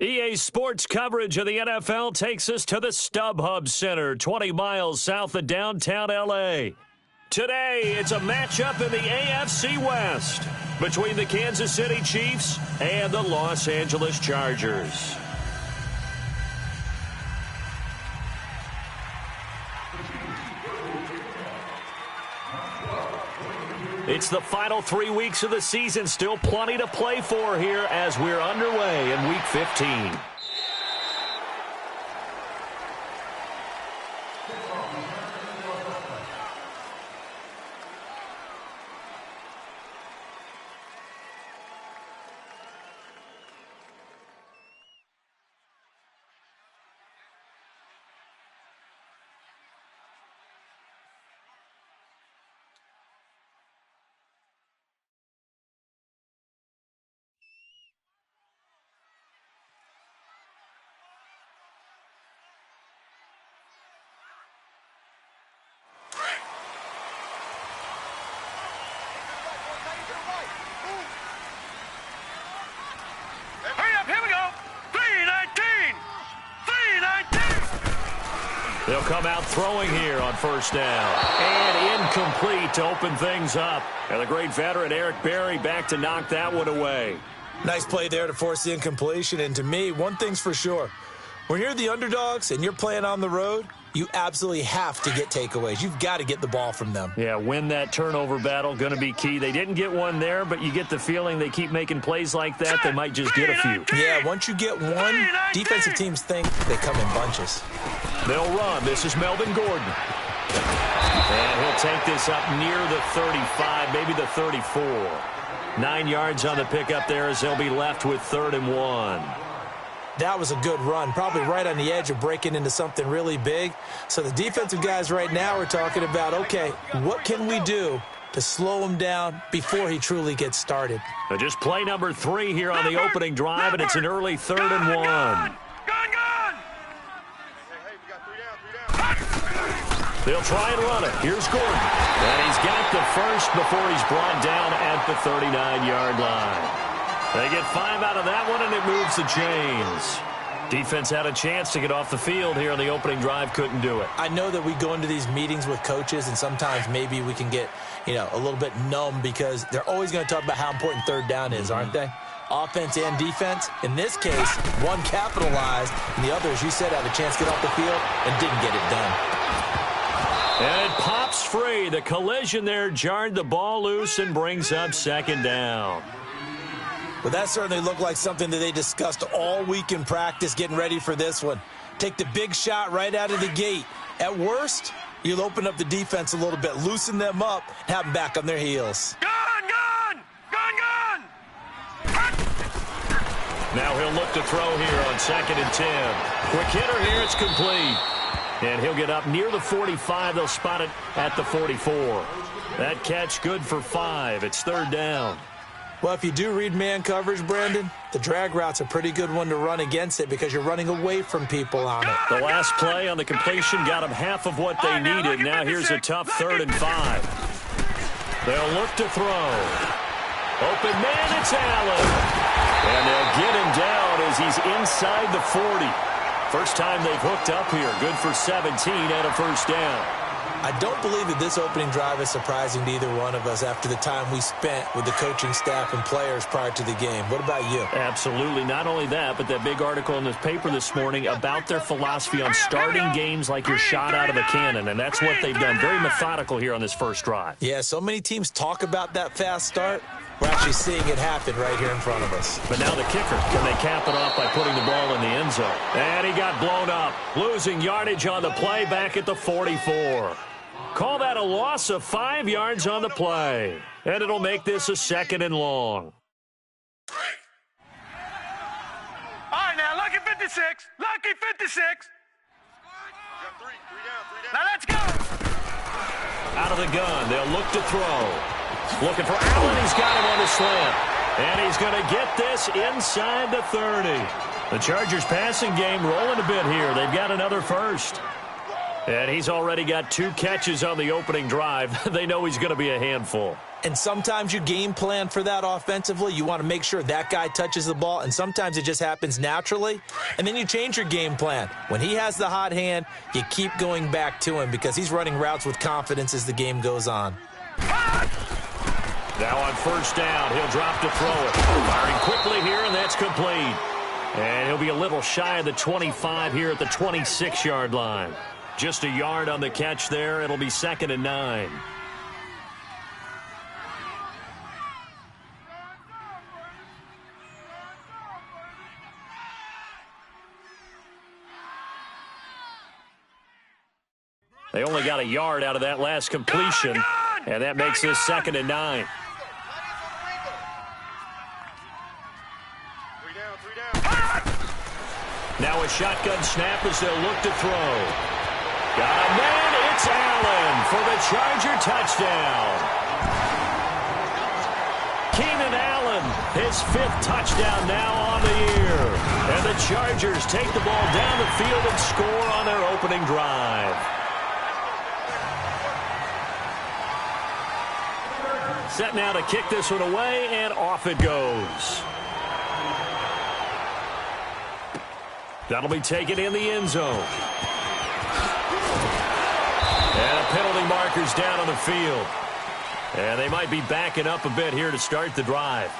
EA Sports coverage of the NFL takes us to the StubHub Center, 20 miles south of downtown L.A. Today, it's a matchup in the AFC West between the Kansas City Chiefs and the Los Angeles Chargers. It's the final 3 weeks of the season. Still plenty to play for here as we're underway in Week 15. They'll come out throwing here on first down. And incomplete to open things up. And the great veteran Eric Berry back to knock that one away. Nice play there to force the incompletion. And to me, one thing's for sure. When you're the underdogs and you're playing on the road, you absolutely have to get takeaways. You've got to get the ball from them. Yeah, win that turnover battle, going to be key. They didn't get one there, but you get the feeling they keep making plays like that, they might just get a few. Yeah, once you get one, defensive teams think they come in bunches. They'll run. This is Melvin Gordon. And he'll take this up near the 35, maybe the 34. 9 yards on the pickup there as they'll be left with 3rd and 1. That was a good run, probably right on the edge of breaking into something really big. So the defensive guys right now are talking about, okay, what can we do to slow him down before he truly gets started? Just play number 3 here on the opening drive, and it's an early 3rd and 1. They'll try and run it. Here's Gordon. And he's got the first before he's brought down at the 39-yard line. They get 5 out of that one, and it moves the chains. Defense had a chance to get off the field here on the opening drive, couldn't do it. I know that we go into these meetings with coaches, and sometimes maybe we can get, a little bit numb because they're always going to talk about how important 3rd down is, aren't they? Offense and defense. In this case, one capitalized, and the other, as you said, had a chance to get off the field and didn't get it done. And it pops free. The collision there jarred the ball loose and brings up 2nd down. Well, that certainly looked like something that they discussed all week in practice getting ready for this one. Take the big shot right out of the gate. At worst, you'll open up the defense a little bit, loosen them up, and have them back on their heels. Gone! Now he'll look to throw here on 2nd and 10. Quick hitter here, it's complete. And he'll get up near the 45. They'll spot it at the 44. That catch good for 5. It's 3rd down. Well, if you do read man coverage, Brandon, the drag route's a pretty good one to run against it because you're running away from people on it. The last play on the completion got them half of what they needed. Now here's a tough 3rd and 5. They'll look to throw. Open man, it's Allen. And they'll get him down as he's inside the 40. First time they've hooked up here. Good for 17 and a 1st down. I don't believe that this opening drive is surprising to either one of us after the time we spent with the coaching staff and players prior to the game. What about you? Absolutely. Not only that, but that big article in the paper this morning about their philosophy on starting games like you're shot out of a cannon, and that's what they've done. Very methodical here on this first drive. Yeah, so many teams talk about that fast start. We're actually seeing it happen right here in front of us. But now the kicker, can they cap it off by putting the ball in the end zone? And he got blown up, losing yardage on the play back at the 44. Call that a loss of 5 yards on the play. And it'll make this a 2nd and long. All right, now, lucky 56. Lucky 56. Now let's go. Out of the gun, they'll look to throw. Looking for Allen. He's got him on the slant. And he's going to get this inside the 30. The Chargers passing game rolling a bit here. They've got another first. And he's already got 2 catches on the opening drive. They know he's going to be a handful. And sometimes you game plan for that offensively. You want to make sure that guy touches the ball, and sometimes it just happens naturally. And then you change your game plan. When he has the hot hand, you keep going back to him because he's running routes with confidence as the game goes on. Now on first down, he'll drop to throw it. Firing quickly here, and that's complete. And he'll be a little shy of the 25 here at the 26-yard line. Just a yard on the catch there. It'll be 2nd and 9. They only got a yard out of that last completion, and that makes this 2nd and 9. Now a shotgun snap as they'll look to throw. Got a man, it's Allen for the Charger touchdown. Keenan Allen, his 5th touchdown now on the year. And the Chargers take the ball down the field and score on their opening drive. Set now to kick this one away, and off it goes. That'll be taken in the end zone. And a penalty marker's down on the field. And they might be backing up a bit here to start the drive.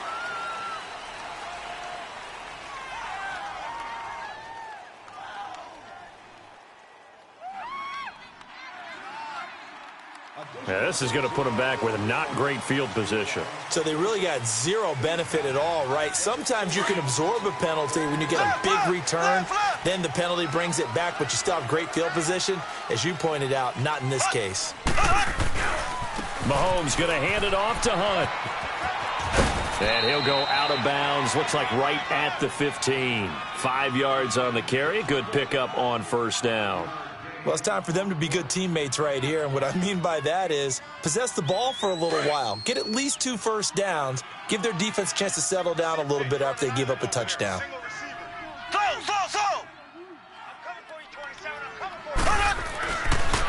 Yeah, this is going to put them back with a not great field position. So they really got zero benefit at all, right? Sometimes you can absorb a penalty when you get a big return. Then the penalty brings it back, but you still have great field position. As you pointed out, not in this case. Mahomes going to hand it off to Hunt. And he'll go out of bounds. Looks like right at the 15. 5 yards on the carry. Good pickup on first down. Well, it's time for them to be good teammates right here. And what I mean by that is possess the ball for a little while. Get at least 2 first downs. Give their defense a chance to settle down a little bit after they give up a touchdown.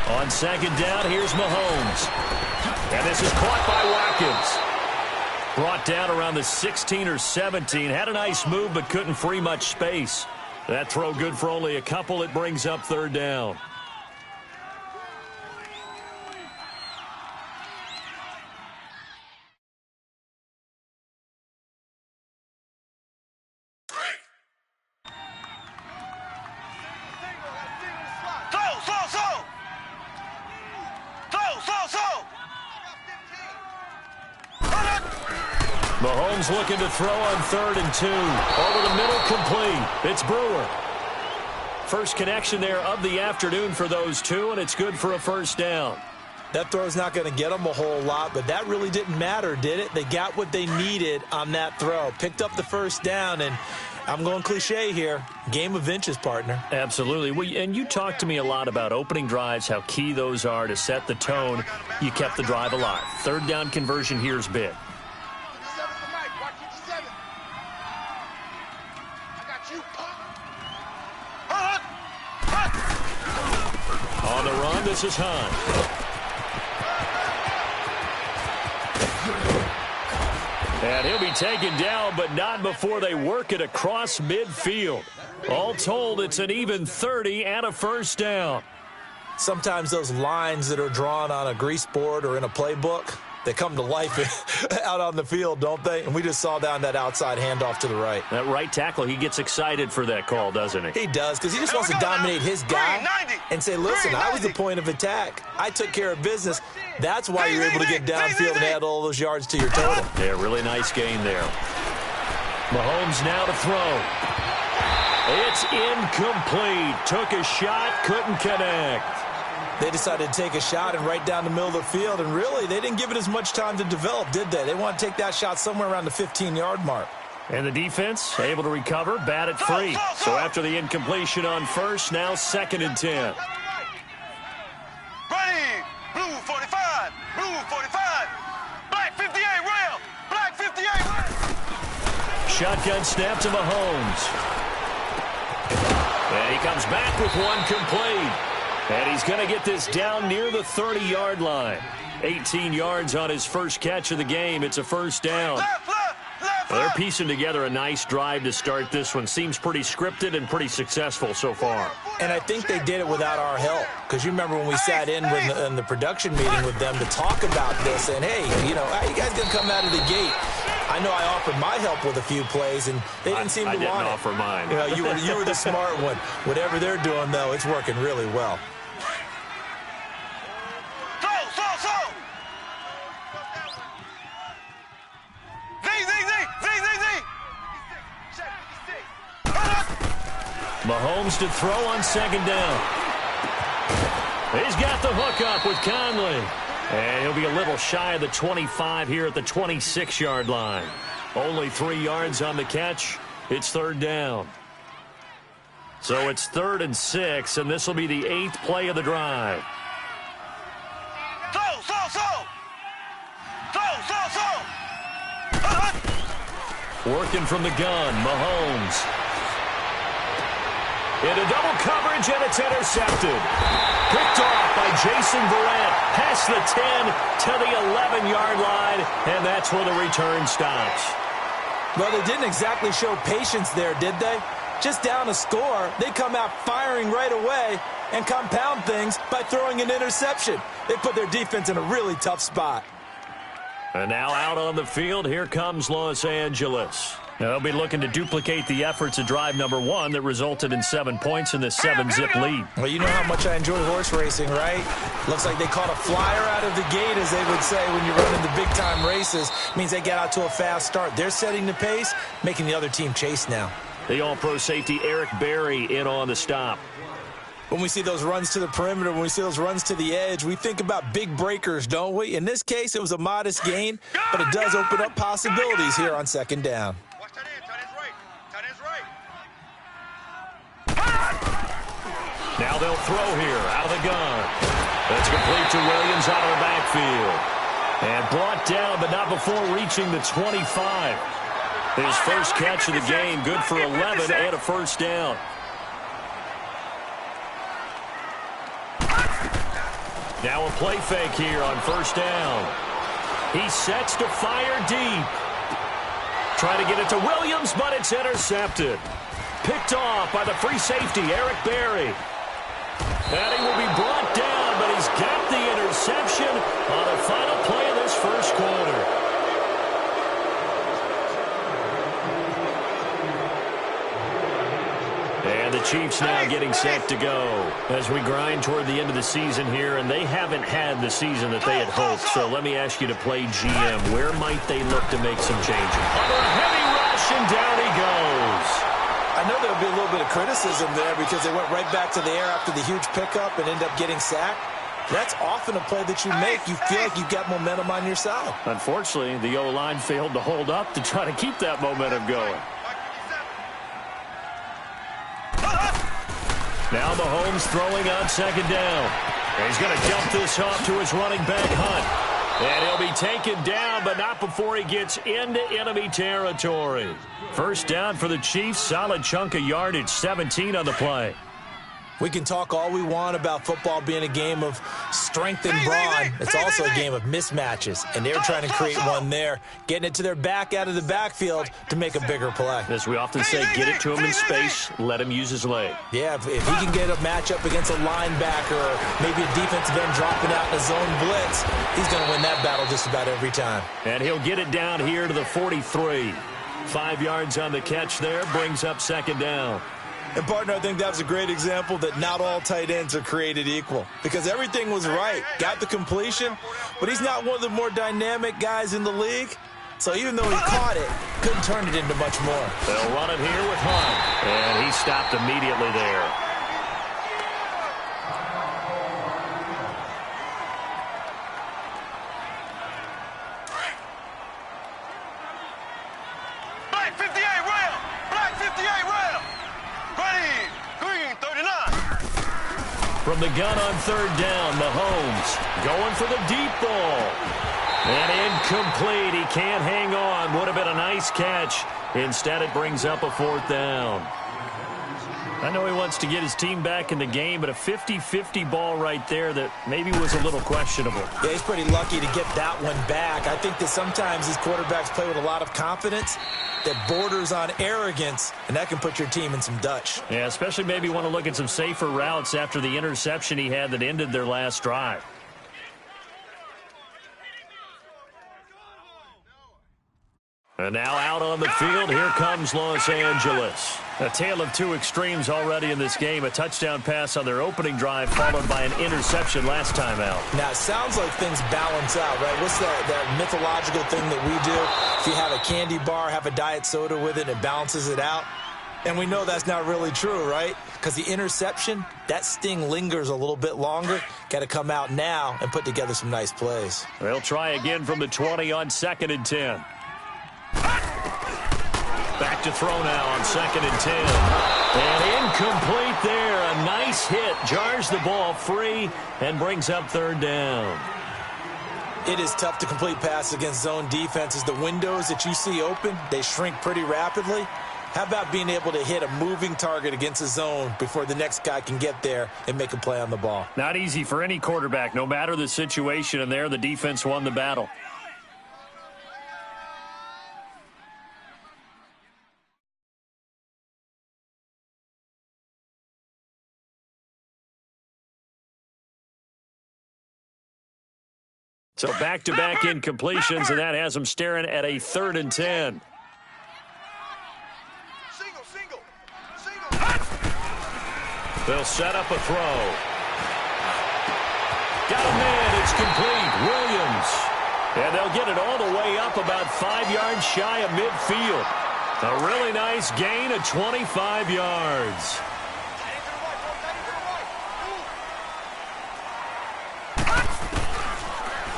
On 2nd down, here's Mahomes. And this is caught by Watkins. Brought down around the 16 or 17. Had a nice move, but couldn't free much space. That throw good for only a couple. It brings up 3rd down. Mahomes looking to throw on 3rd and 2. Over the middle, complete. It's Brewer. First connection there of the afternoon for those two, and it's good for a first down. That throw's not going to get them a whole lot, but that really didn't matter, did it? They got what they needed on that throw. Picked up the first down, and I'm going cliche here. Game of inches, partner. Absolutely. And you talked to me a lot about opening drives, how key those are to set the tone. You kept the drive alive. 3rd down conversion here is big. On the run, this is Hunt. And he'll be taken down, but not before they work it across midfield. All told, it's an even 30 and a first down. Sometimes those lines that are drawn on a grease board or in a playbook, they come to life out on the field, don't they? And we just saw down that outside handoff to the right. That right tackle, he gets excited for that call, doesn't he? He does, because he just wants to dominate his guy and say, listen, I was the point of attack. I took care of business. That's why you're able to get downfield and add all those yards to your total. Yeah, really nice gain there. Mahomes now to throw. It's incomplete. Took a shot, couldn't connect. They decided to take a shot and right down the middle of the field, and really, they didn't give it as much time to develop, did they? They want to take that shot somewhere around the 15-yard mark. And the defense able to recover, bat it free. So after the incompletion on first, now 2nd and 10. Ready, blue 45, blue 45, black 58 rail, black 58 rail. Shotgun snap to Mahomes. And he comes back with one complete. And he's going to get this down near the 30-yard line. 18 yards on his first catch of the game. It's a first down. They're piecing together a nice drive to start this one. Seems pretty scripted and pretty successful so far. And I think they did it without our help. Because you remember when we sat in the production meeting with them to talk about this. And, hey, you know, how you guys going to come out of the gate? I know I offered my help with a few plays, and they didn't seem to want it. I didn't offer mine. You know, you were the smart one. Whatever they're doing, though, it's working really well. Mahomes to throw on second down. He's got the hook up with Conley. And he'll be a little shy of the 25 here at the 26-yard line. Only 3 yards on the catch. It's third down. So it's 3rd and 6, and this will be the 8th play of the drive. Working from the gun, Mahomes. Into double coverage, and it's intercepted. Picked off by Jason Verrett. Past the 10 to the 11-yard line, and that's where the return stops. Well, they didn't exactly show patience there, did they? Just down a score, they come out firing right away and compound things by throwing an interception. They put their defense in a really tough spot. And now out on the field, here comes Los Angeles. They'll be looking to duplicate the efforts of drive number 1 that resulted in 7 points in this 7-zip lead. Well, you know how much I enjoy horse racing, right? Looks like they caught a flyer out of the gate, as they would say when you're running the big-time races. Means they get out to a fast start. They're setting the pace, making the other team chase now. The all-pro safety Eric Berry in on the stop. When we see those runs to the perimeter, when we see those runs to the edge, we think about big breakers, don't we? In this case, it was a modest gain, but it does open up possibilities here on second down. Now they'll throw here out of the gun. That's complete to Williams out of the backfield. And brought down, but not before reaching the 25. His first catch of the game, good for 11 and a first down. Now a play fake here on first down. He sets to fire deep. Trying to get it to Williams, but it's intercepted. Picked off by the free safety, Eric Berry. And he will be brought down, but he's got the interception on the final play of this first quarter. And the Chiefs now getting set to go as we grind toward the end of the season here, and they haven't had the season that they had hoped. So let me ask you to play GM. Where might they look to make some changes? Under a heavy rush, and down he goes. I know there'll be a little bit of criticism there because they went right back to the air after the huge pickup and end up getting sacked. That's often a play that you make. You feel like you've got momentum on your side. Unfortunately, the O-line failed to hold up to try to keep that momentum going. Now Mahomes throwing on second down. And he's going to dump this off to his running back, Hunt. And he'll be taken down, but not before he gets into enemy territory. First down for the Chiefs. Solid chunk of yardage, 17 on the play. We can talk all we want about football being a game of strength and brawn. It's also a game of mismatches, and they're trying to create one there, getting it to their back out of the backfield to make a bigger play. As we often say, get it to him in space, let him use his leg. Yeah, if he can get a matchup against a linebacker or maybe a defensive end dropping out in a zone blitz, he's going to win that battle just about every time. And he'll get it down here to the 43. 5 yards on the catch there, brings up second down. And, partner, I think that was a great example that not all tight ends are created equal because everything was right. Got the completion, but he's not one of the more dynamic guys in the league. So even though he caught it, couldn't turn it into much more. They'll run it here with Hunt, and he stopped immediately there. From the gun on third down, Mahomes going for the deep ball. And incomplete. He can't hang on. Would have been a nice catch. Instead, it brings up a fourth down. I know he wants to get his team back in the game, but a 50-50 ball right there that maybe was a little questionable. Yeah, he's pretty lucky to get that one back. I think that sometimes these quarterbacks play with a lot of confidence that borders on arrogance, and that can put your team in some Dutch. Yeah, especially maybe want to look at some safer routes after the interception he had that ended their last drive. And now out on the field, here comes Los Angeles. A tale of two extremes already in this game. A touchdown pass on their opening drive followed by an interception last time out. Now, it sounds like things balance out, right? What's that mythological thing that we do? If you have a candy bar, have a diet soda with it, it balances it out. And we know that's not really true, right? Because the interception, that sting lingers a little bit longer. Got to come out now and put together some nice plays. They'll try again from the 20 on 2nd and 10. Back to throw now on 2nd and 10. And incomplete there. A nice hit. Jars the ball free and brings up 3rd down. It is tough to complete passes against zone defenses. The windows that you see open, they shrink pretty rapidly. How about being able to hit a moving target against a zone before the next guy can get there and make a play on the ball? Not easy for any quarterback, no matter the situation, and there the defense won the battle. So back-to-back incompletions, and that has them staring at a 3rd and 10. They'll set up a throw. Got a man. It's complete. Williams. And they'll get it all the way up about 5 yards shy of midfield. A really nice gain of 25 yards.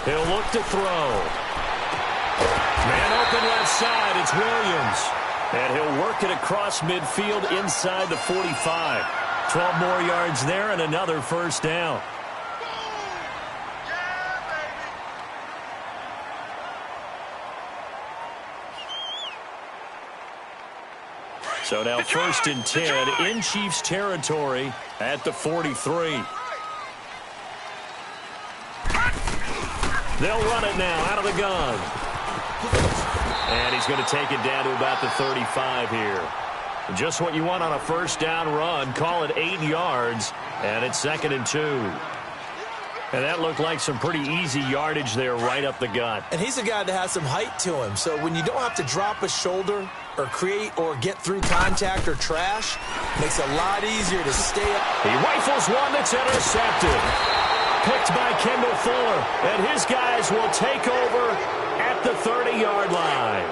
He'll look to throw. Man open left side. It's Williams. And he'll work it across midfield inside the 45. 12 more yards there and another 1st down. So now 1st and 10 in Chiefs territory at the 43. They'll run it now out of the gun. And he's going to take it down to about the 35 here. Just what you want on a 1st down run. Call it 8 yards, and it's 2nd and 2. And that looked like some pretty easy yardage there right up the gut. And he's a guy that has some height to him. So when you don't have to drop a shoulder or create or get through contact or trash, it makes it a lot easier to stay up. He rifles one that's intercepted. Picked by Kendall Fuller, and his guys will take over at the 30-yard line.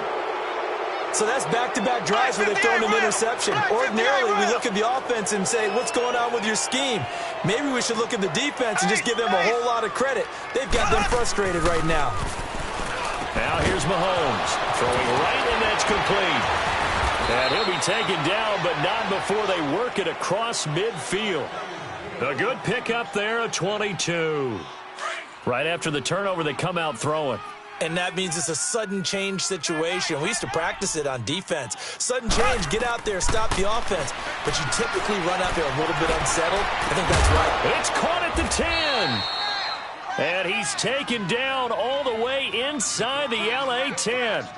So that's back-to-back drives where they've thrown an interception. Ordinarily, we look at the offense and say, what's going on with your scheme? Maybe we should look at the defense and just give them a whole lot of credit. They've got them frustrated right now. Now here's Mahomes throwing right, and that's complete. And he'll be taken down, but not before they work it across midfield. A good pickup there, a 22. Right after the turnover, they come out throwing. And that means it's a sudden change situation. We used to practice it on defense. Sudden change, get out there, stop the offense. But you typically run out there a little bit unsettled. I think that's right. It's caught at the 10. And he's taken down all the way inside the LA 10.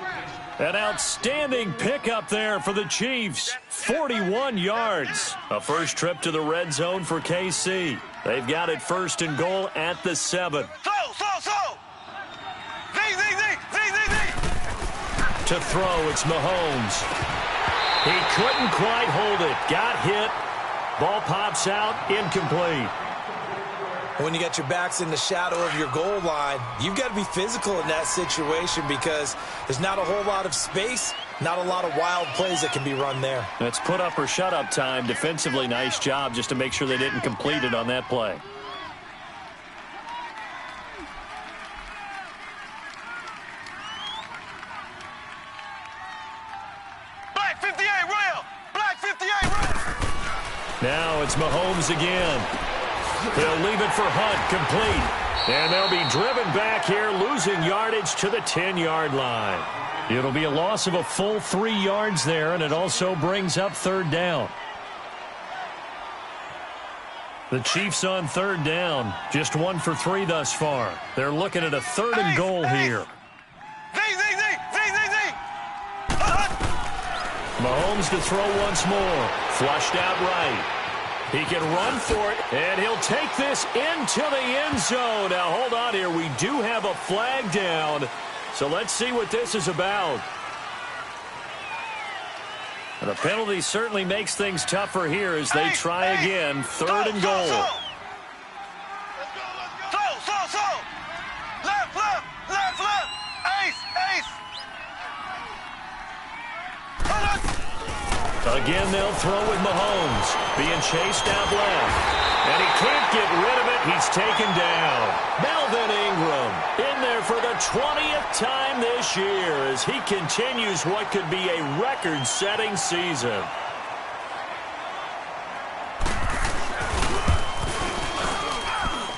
An outstanding pickup there for the Chiefs. 41 yards. A first trip to the red zone for KC. They've got it 1st and goal at the 7. To throw, it's Mahomes. He couldn't quite hold it. Got hit. Ball pops out, incomplete. When you got your backs in the shadow of your goal line, you've got to be physical in that situation because there's not a whole lot of space, not a lot of wild plays that can be run there. That's put up or shut up time. Defensively, nice job just to make sure they didn't complete it on that play. Black 58 rail! Black 58 rail! Now it's Mahomes again. He'll leave it for Hunt, complete. And they'll be driven back here, losing yardage to the 10-yard line. It'll be a loss of a full 3 yards there, and it also brings up 3rd down. The Chiefs on third down. Just 1 for 3 thus far. They're looking at a 3rd and goal here. Mahomes to throw once more. Flushed out right. He can run for it, and he'll take this into the end zone. Now, hold on here. We do have a flag down, so let's see what this is about. The penalty certainly makes things tougher here as they try again. 3rd and goal. Left. Ace. Again, they'll throw with Mahomes. Being chased out left. And he can't get rid of it. He's taken down. Melvin Ingram in there for the 20th time this year as he continues what could be a record-setting season.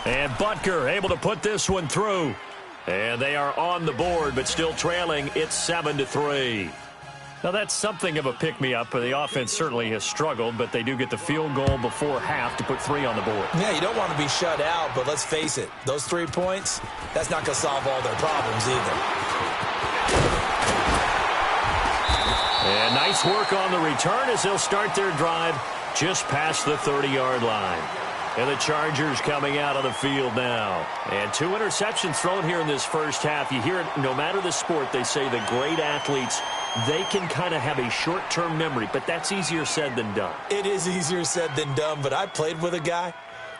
And Butker able to put this one through. And they are on the board, but still trailing. It's 7-3. Now, that's something of a pick-me-up. The offense certainly has struggled, but they do get the field goal before half to put 3 on the board. Yeah, you don't want to be shut out, but let's face it. Those 3 points, that's not going to solve all their problems either. And nice work on the return as they'll start their drive just past the 30-yard line. And the Chargers coming out on the field now. And 2 interceptions thrown here in this first half. You hear it, no matter the sport, they say the great athletes, they can kind of have a short-term memory, but that's easier said than done. It is easier said than done, but I played with a guy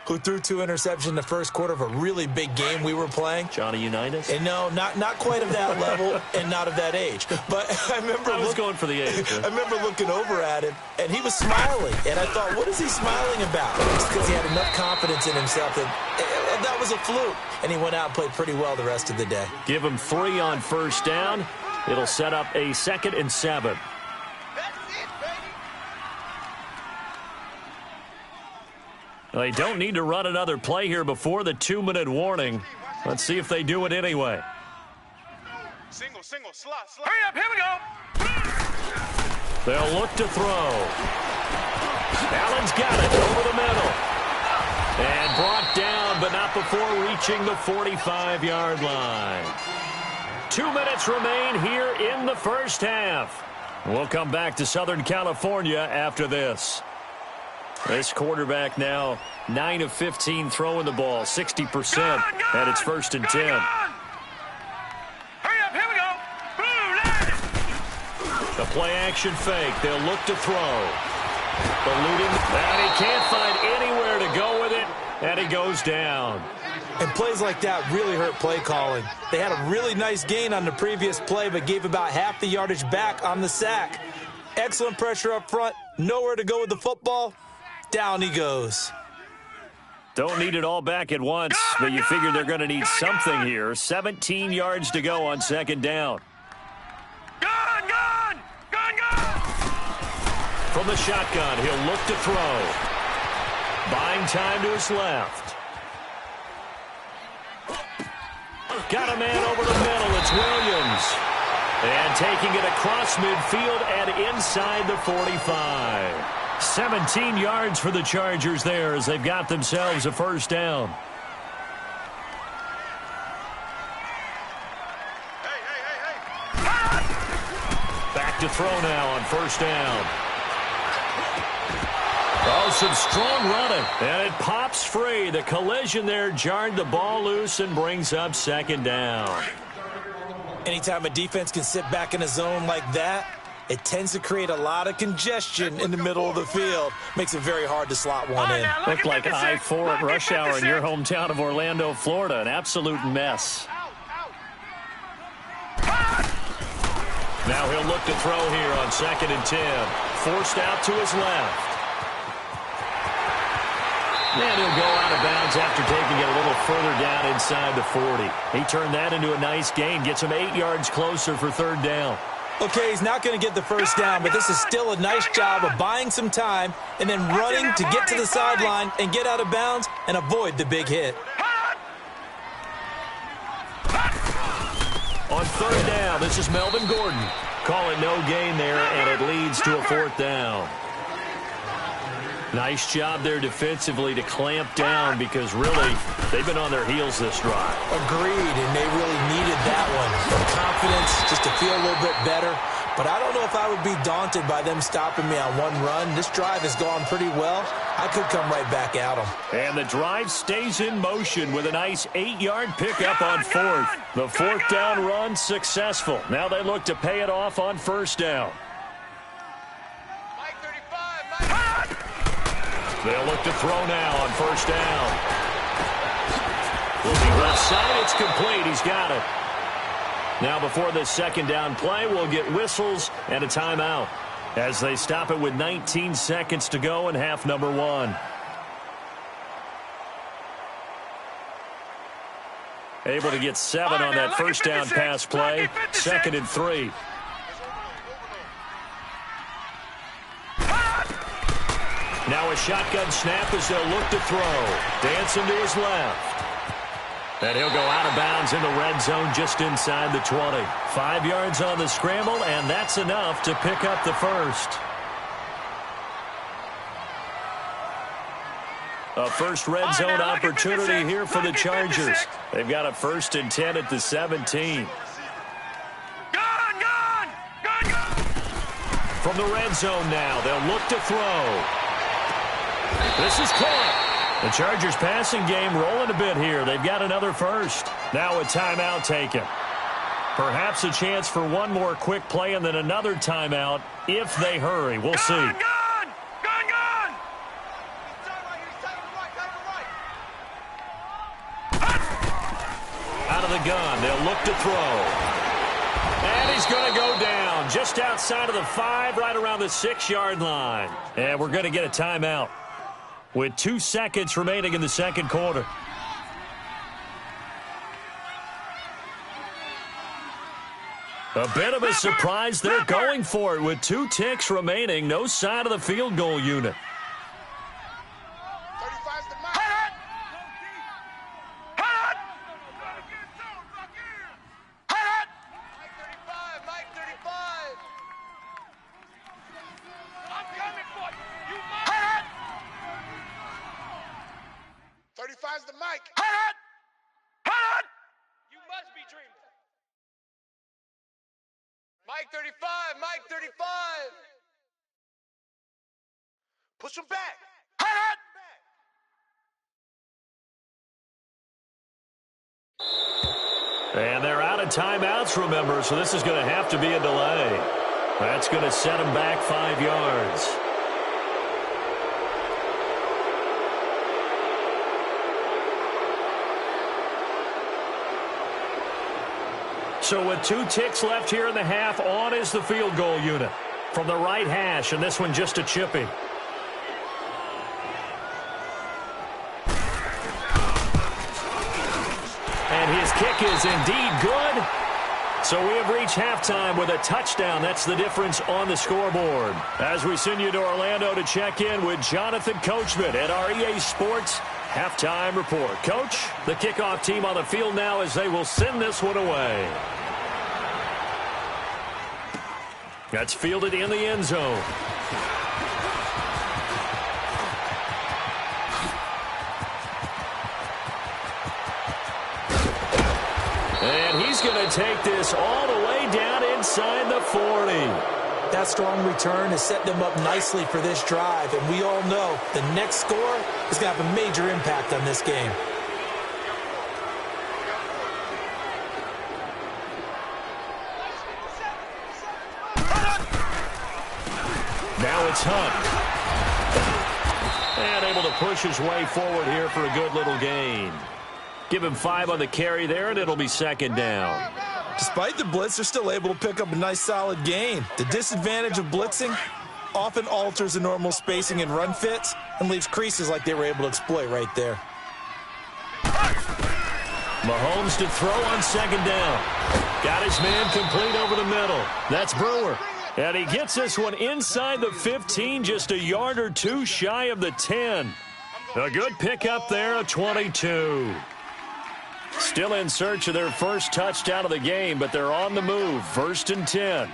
who threw 2 interceptions in the first quarter of a really big game we were playing. Johnny Unitas? And no, not quite of that level and not of that age. But I remember I was going for the age. I remember looking over at him, and he was smiling. And I thought, what is he smiling about? It's because he had enough confidence in himself that was a fluke. And he went out and played pretty well the rest of the day. Give him 3 on first down. It'll set up a 2nd and 7. They don't need to run another play here before the 2-minute warning. Let's see if they do it anyway. Single, slot. Hurry up, here we go. They'll look to throw. Allen's got it over the middle. And brought down, but not before reaching the 45-yard line. 2 minutes remain here in the first half. We'll come back to Southern California after this. This quarterback now 9 of 15 throwing the ball, 60% at its 1st and 10. Hurry up, here we go. The play action fake. They'll look to throw. Eluding, and he can't find anywhere to go with it, and he goes down. And plays like that really hurt play calling. They had a really nice gain on the previous play, but gave about half the yardage back on the sack. Excellent pressure up front. Nowhere to go with the football. Down he goes. Don't need it all back at once, but you figure they're going to need something here. 17 yards to go on 2nd down. Gone! From the shotgun, he'll look to throw. Buying time to his left. Got a man over the middle. It's Williams. And taking it across midfield and inside the 45. 17 yards for the Chargers there as they've got themselves a 1st down. Back to throw now on 1st down. Oh, some strong running. And it pops free. The collision there jarred the ball loose and brings up 2nd down. Anytime a defense can sit back in a zone like that, it tends to create a lot of congestion in the middle of the field. Makes it very hard to slot one in. Looked like I-4 at rush hour in your hometown of Orlando, Florida. An absolute mess. Now he'll look to throw here on 2nd and 10. Forced out to his left. And he'll go out of bounds after taking it a little further down inside the 40. He turned that into a nice gain. Gets him 8 yards closer for 3rd down. Okay, he's not going to get the 1st down, but this is still a nice job of buying some time and then running to get to the sideline and get out of bounds and avoid the big hit. On 3rd down, this is Melvin Gordon. Call it no gain there, and it leads to a 4th down. Nice job there defensively to clamp down because really they've been on their heels this drive. Agreed, and they really needed that one. Confidence just to feel a little bit better. But I don't know if I would be daunted by them stopping me on one run. This drive has gone pretty well. I could come right back at them. And the drive stays in motion with a nice 8-yard pickup on fourth. The fourth down run successful. Now they look to pay it off on first down. They'll look to throw now on first down. Looking left side, it's complete. He's got it. Now before this second down play, we'll get whistles and a timeout as they stop it with 19 seconds to go in half number 1. Able to get 7 on that first down pass play. 2nd and 3. Now a shotgun snap as they'll look to throw. Dancing to his left. And he'll go out of bounds in the red zone just inside the 20. 5 yards on the scramble, and that's enough to pick up the first. A first red zone opportunity here for the Chargers. They've got a 1st and 10 at the 17. From the red zone now, they'll look to throw. This is caught. The Chargers passing game rolling a bit here. They've got another first. Now a timeout taken. Perhaps a chance for one more quick play and then another timeout if they hurry. We'll see. Gun! Out of the gun, they'll look to throw. And he's going to go down just outside of the 5, right around the 6-yard line. And we're going to get a timeout with 2 seconds remaining in the second quarter. A bit of a surprise. They're going for it with 2 ticks remaining. No sign of the field goal unit. 35's the mark. Mike 35. I'm coming for you. 35's the mic. You must be dreaming. Mike 35, Mike 35. Push him back. And they're out of timeouts, remember, so this is going to have to be a delay. That's going to set them back 5 yards. So with 2 ticks left here in the half, on is the field goal unit from the right hash, and this one just a chippy. And his kick is indeed good. So we have reached halftime with a touchdown. That's the difference on the scoreboard. As we send you to Orlando to check in with Jonathan Coachman at our EA Sports Halftime Report. Coach, the kickoff team on the field now as they will send this one away. That's fielded in the end zone. And he's going to take this all the way down inside the 40. That strong return has set them up nicely for this drive, and we all know the next score is going to have a major impact on this game. Now it's Hunt. And able to push his way forward here for a good little gain. Give him 5 on the carry there, and it'll be second down. Despite the blitz, they're still able to pick up a nice solid gain. The disadvantage of blitzing often alters the normal spacing and run fits and leaves creases like they were able to exploit right there. Mahomes to throw on second down. Got his man complete over the middle. That's Brewer. And he gets this one inside the 15, just a yard or 2 shy of the 10. A good pickup there, a 22. Still in search of their first touchdown of the game, but they're on the move. 1st and 10.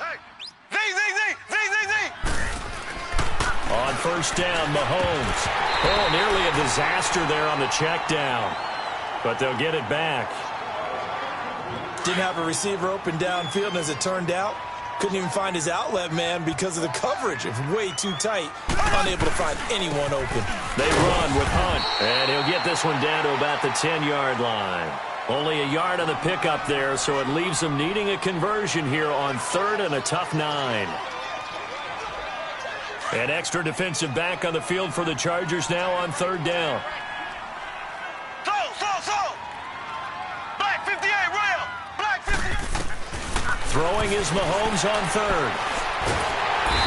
Hey, Z. On first down. Mahomes. Oh, nearly a disaster there on the check down. But they'll get it back. Didn't have a receiver open downfield, and as it turned out, couldn't even find his outlet man because of the coverage. It's way too tight. Unable to find anyone open. They run with Hunt, and he'll get this one down to about the 10-yard line. Only a yard on the pickup there, so it leaves them needing a conversion here on third and a tough 9. An extra defensive back on the field for the Chargers now on third down. Black 58, rail. Black 58. Throwing is Mahomes on third.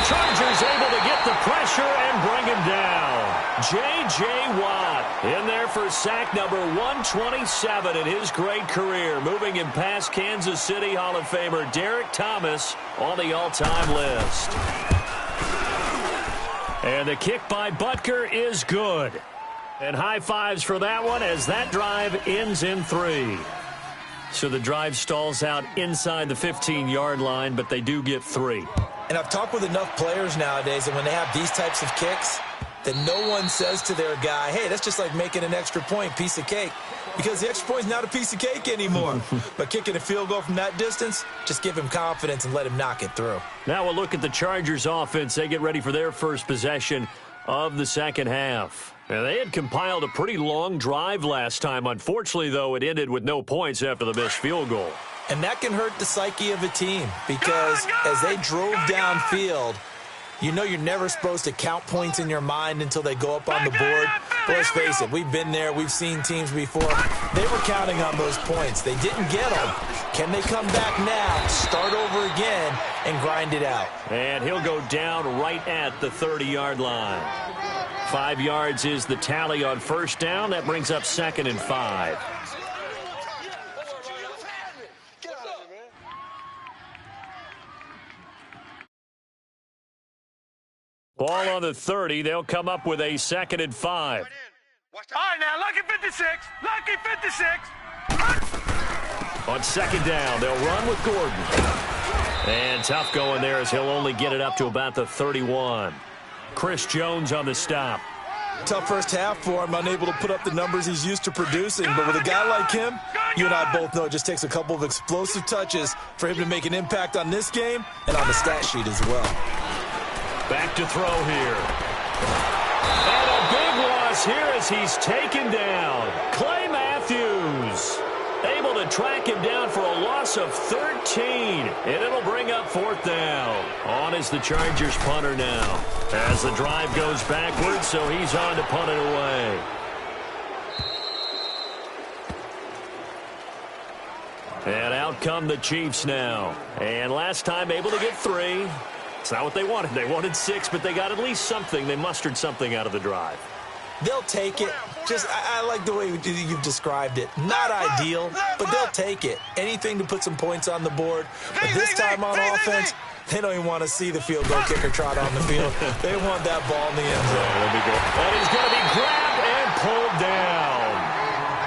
Chargers able to get the pressure and bring him down. J.J. Watt in there for sack number 127 in his great career, moving him past Kansas City Hall of Famer Derek Thomas on the all-time list. And the kick by Butker is good. And high fives for that one as that drive ends in 3. So the drive stalls out inside the 15-yard line, but they do get 3. And I've talked with enough players nowadays, and when they have these types of kicks, that no one says to their guy, hey, that's just like making an extra point, piece of cake. Because the extra point is not a piece of cake anymore. But kicking a field goal from that distance, just give him confidence and let him knock it through. Now we'll look at the Chargers offense. They get ready for their first possession of the second half. Now, they had compiled a pretty long drive last time. Unfortunately, though, it ended with no points after the missed field goal. And that can hurt the psyche of a team because as they drove downfield, you know you're never supposed to count points in your mind until they go up on the board. But let's face it, we've been there. We've seen teams before. They were counting on those points. They didn't get them. Can they come back now, start over again, and grind it out? And he'll go down right at the 30-yard line. 5 yards is the tally on first down. That brings up 2nd and 5. Ball on the 30. They'll come up with a 2nd and 5. All right, now, lucky 56. Lucky 56. On second down, they'll run with Gordon. And tough going there as he'll only get it up to about the 31. Chris Jones on the stop. Tough first half for him, unable to put up the numbers he's used to producing. But with a guy like him, you and I both know it just takes a couple of explosive touches for him to make an impact on this game and on the stat sheet as well. Back to throw here. And a big loss here as he's taken down. Clay Matthews able to track him down for a loss of 13. And it'll bring up 4th down. On is the Chargers punter now. As the drive goes backwards, so he's on to punt it away. And out come the Chiefs now. And last time able to get 3. It's not what they wanted. They wanted 6, but they got at least something. They mustered something out of the drive. They'll take it. I like the way you've described it. Not ideal, but they'll take it. Anything to put some points on the board. But this time on offense, they don't even want to see the field goal kicker trot on the field. They want that ball in the end zone. That'll be good. And he's going to be grabbed and pulled down.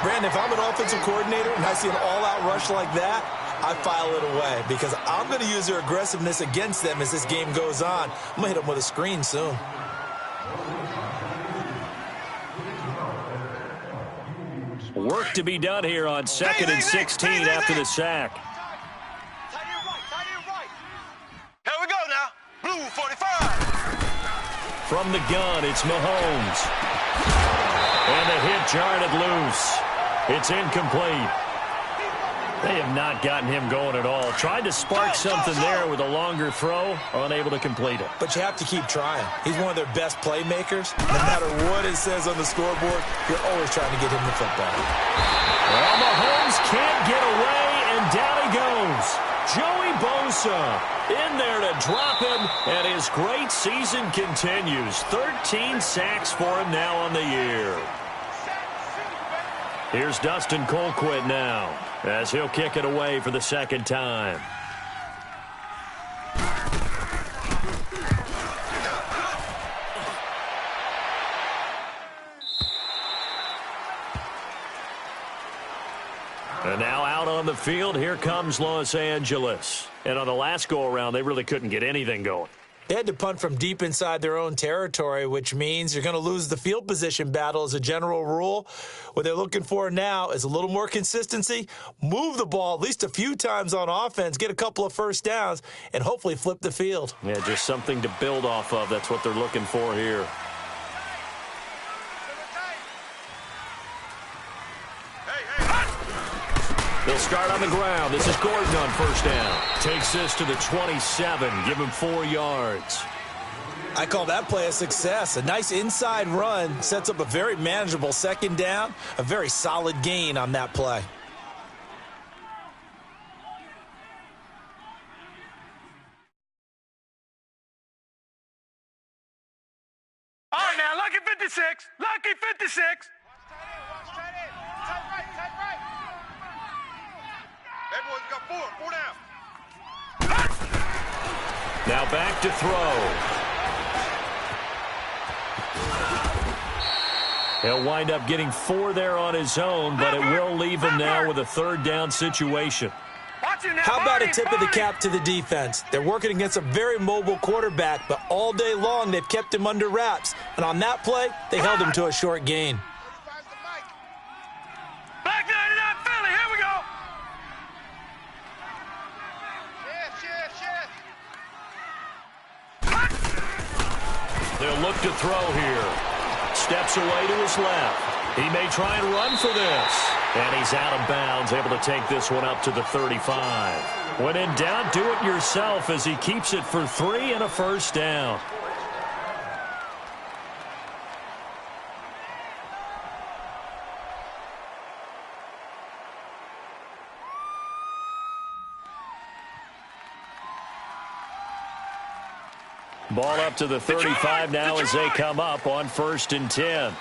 Brandon, if I'm an offensive coordinator and I see an all-out rush like that, I file it away because I'm going to use their aggressiveness against them as this game goes on. I'm going to hit them with a screen soon. Work to be done here on 2nd and 16 after the sack. Here we go now. Blue 45. From the gun, it's Mahomes. And the hit jarred it loose. It's incomplete. They have not gotten him going at all. Tried to spark something there with a longer throw, unable to complete it. But you have to keep trying. He's one of their best playmakers. No matter what it says on the scoreboard, you're always trying to get him the football. Well, Mahomes can't get away, and down he goes. Joey Bosa in there to drop him, and his great season continues. 13 sacks for him now on the year. Here's Dustin Colquitt now, as he'll kick it away for the second time. And now out on the field, here comes Los Angeles. And on the last go-around, they really couldn't get anything going. They had to punt from deep inside their own territory, which means you're going to lose the field position battle as a general rule. What they're looking for now is a little more consistency, move the ball at least a few times on offense, get a couple of first downs, and hopefully flip the field. Yeah, just something to build off of. That's what they're looking for here. They'll start on the ground. This is Gordon on first down. Takes this to the 27. Give him 4 yards. I call that play a success. A nice inside run sets up a very manageable second down. A very solid gain on that play. All right, now, lucky 56. Lucky 56. That boy's got 4 down. Now back to throw. He'll wind up getting 4 there on his own, but it will leave him now with a third down situation. How about a tip of the cap to the defense? They're working against a very mobile quarterback, but all day long they've kept him under wraps. And on that play, they held him to a short gain. Black 99 Philly, here we go. They'll look to throw here. Steps away to his left. He may try and run for this. And he's out of bounds, able to take this one up to the 35. When in doubt, do it yourself as he keeps it for 3 and a first down. Ball up to the 35 now as they come up on 1st and 10.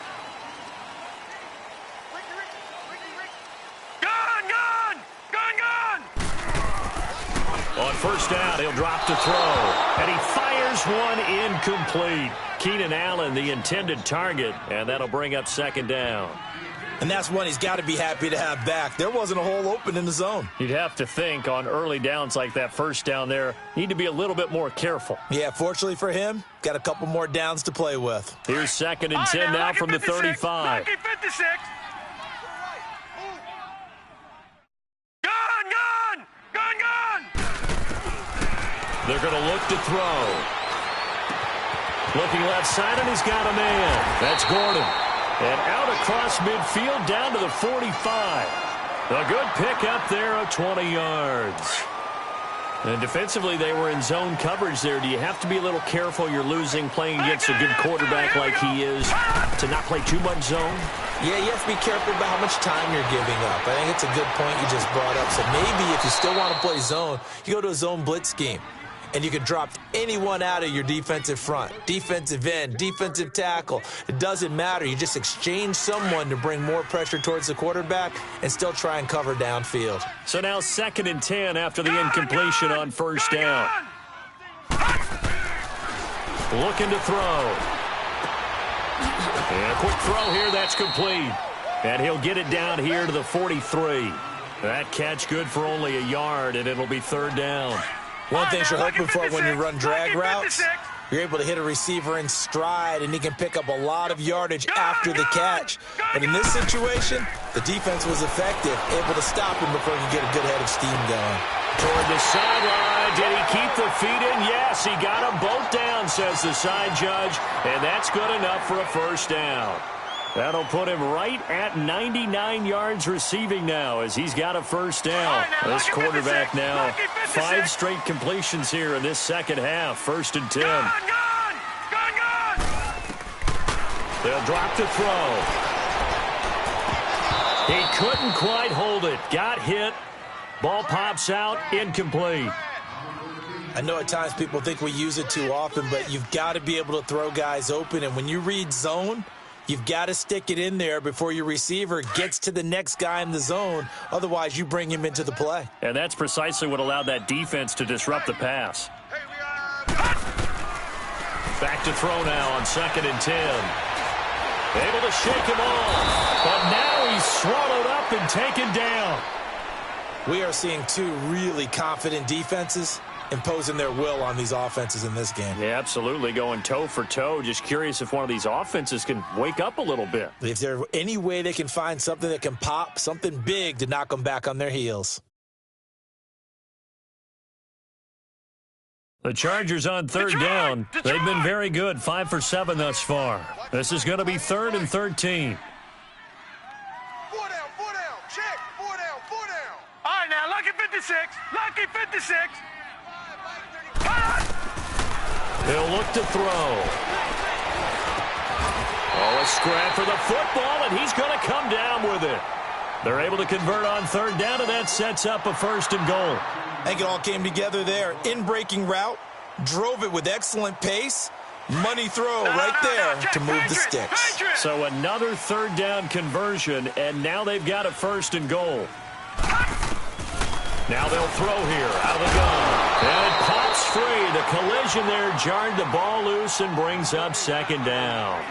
On first down, he'll drop to throw. And he fires one incomplete. Keenan Allen, the intended target, and that'll bring up 2nd down. And that's one he's got to be happy to have back. There wasn't a hole open in the zone. You'd have to think on early downs like that first down there, need to be a little bit more careful. Yeah, fortunately for him, got a couple more downs to play with. Here's 2nd and 10 now from the 35. Lucky 56. They're going to look to throw. Looking left side, and he's got a man. That's Gordon. And out across midfield down to the 45. A good pick up there of 20 yards. And defensively, they were in zone coverage there. Do you have to be a little careful? You're losing playing against a good quarterback like he is to not play too much zone? Yeah, you have to be careful about how much time you're giving up. I think it's a good point you just brought up. So maybe if you still want to play zone, you go to a zone blitz scheme. And you can drop anyone out of your defensive front, defensive end, defensive tackle. It doesn't matter. You just exchange someone to bring more pressure towards the quarterback and still try and cover downfield. So now 2nd and 10 after the incompletion on first down. Looking to throw. And a quick throw here, that's complete. And he'll get it down here to the 43. That catch good for only a yard, and it'll be 3rd down. One thing you're hoping for when you run drag routes, you're able to hit a receiver in stride, and he can pick up a lot of yardage after the catch. But in this situation, the defense was effective, able to stop him before he could get a good head of steam going. Toward the sideline, did he keep the feet in? Yes, he got them both down, says the side judge, and that's good enough for a first down. That'll put him right at 99 yards receiving now as he's got a first down. This quarterback now, 5 straight completions here in this second half. 1st and 10. They'll drop to throw. He couldn't quite hold it. Got hit. Ball pops out. Incomplete. I know at times people think we use it too often, but you've got to be able to throw guys open. And when you read zone, you've got to stick it in there before your receiver gets to the next guy in the zone. Otherwise, you bring him into the play. And that's precisely what allowed that defense to disrupt the pass. Back to throw now on 2nd and 10. Able to shake him off. But now he's swallowed up and taken down. We are seeing 2 really confident defenses. imposing their will on these offenses in this game. Yeah, absolutely, going toe for toe. Just curious if one of these offenses can wake up a little bit. If there's any way they can find something that can pop, something big to knock them back on their heels. The Chargers on third down. They've been very good, 5 for 7 thus far. This is going to be 3rd and 13. 4 down, 4 down. Check. 4 down, 4 down. All right, now, lucky 56. Lucky 56. He'll look to throw. Oh, a scrap for the football, and he's going to come down with it. They're able to convert on third down, and that sets up a 1st and goal. I think it all came together there. In-breaking route, drove it with excellent pace. Money throw right there to move the sticks. So another third down conversion, and now they've got a 1st and goal. Now they'll throw here out of the gun. And it pops free. The collision there jarred the ball loose and brings up 2nd down.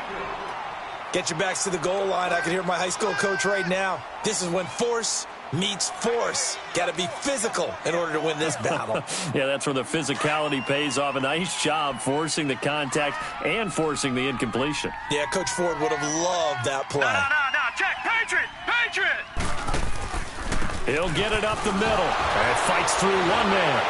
Get your backs to the goal line. I can hear my high school coach right now. This is when force meets force. Got to be physical in order to win this battle. Yeah, that's where the physicality pays off. A nice job forcing the contact and forcing the incompletion. Yeah, Coach Ford would have loved that play. No. Check. Patriot. He'll get it up the middle. And fights through one man.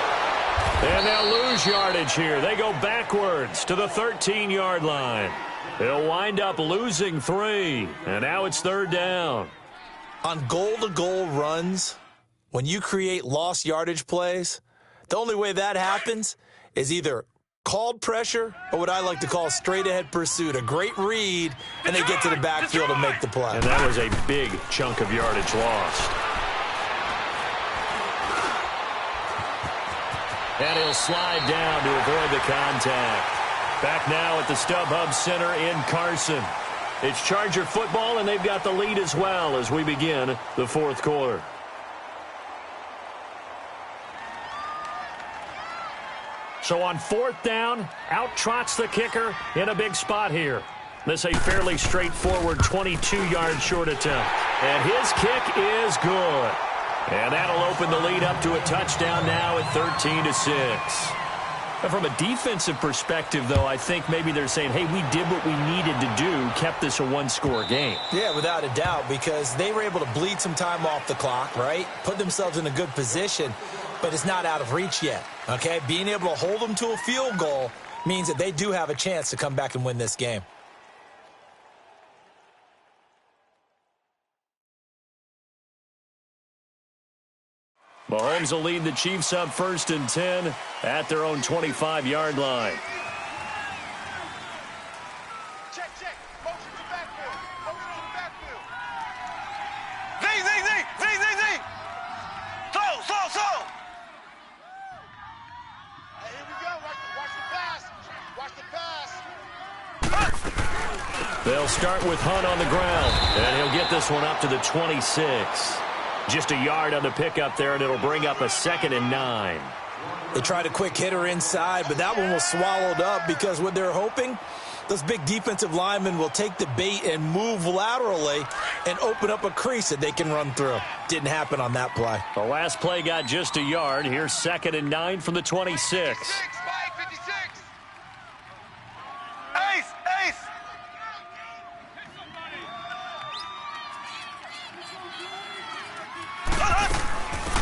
And they'll lose yardage here. They go backwards to the 13-yard line. They'll wind up losing 3. And now it's 3rd down. On goal-to-goal runs, when you create lost yardage plays, the only way that happens is either called pressure or what I like to call straight-ahead pursuit, a great read, and they get to the backfield and make the play. And that was a big chunk of yardage lost. And he'll slide down to avoid the contact. Back now at the StubHub Center in Carson. It's Charger football, and they've got the lead as well as we begin the 4th quarter. So on 4th down, out trots the kicker in a big spot here. This a fairly straightforward 22-yard short attempt. And his kick is good. And that'll open the lead up to a touchdown now at 13-6. From a defensive perspective, though, I think maybe they're saying, hey, we did what we needed to do, kept this a 1-score game. Yeah, without a doubt, because they were able to bleed some time off the clock, right? Put themselves in a good position, but it's not out of reach yet, okay? Being able to hold them to a field goal means that they do have a chance to come back and win this game. Mahomes will lead the Chiefs up 1st and 10 at their own 25-yard line. Check. Motion to backfield. Z. Slow. Hey, here we go. Watch the pass. They'll start with Hunt on the ground, and he'll get this one up to the 26. Just a yard on the pickup there, and it'll bring up a 2nd and 9. They tried a quick hitter inside, but that one was swallowed up because what they're hoping, those big defensive linemen will take the bait and move laterally and open up a crease that they can run through. Didn't happen on that play. The last play got just a yard. Here's 2nd and 9 from the 26. 56. Ace.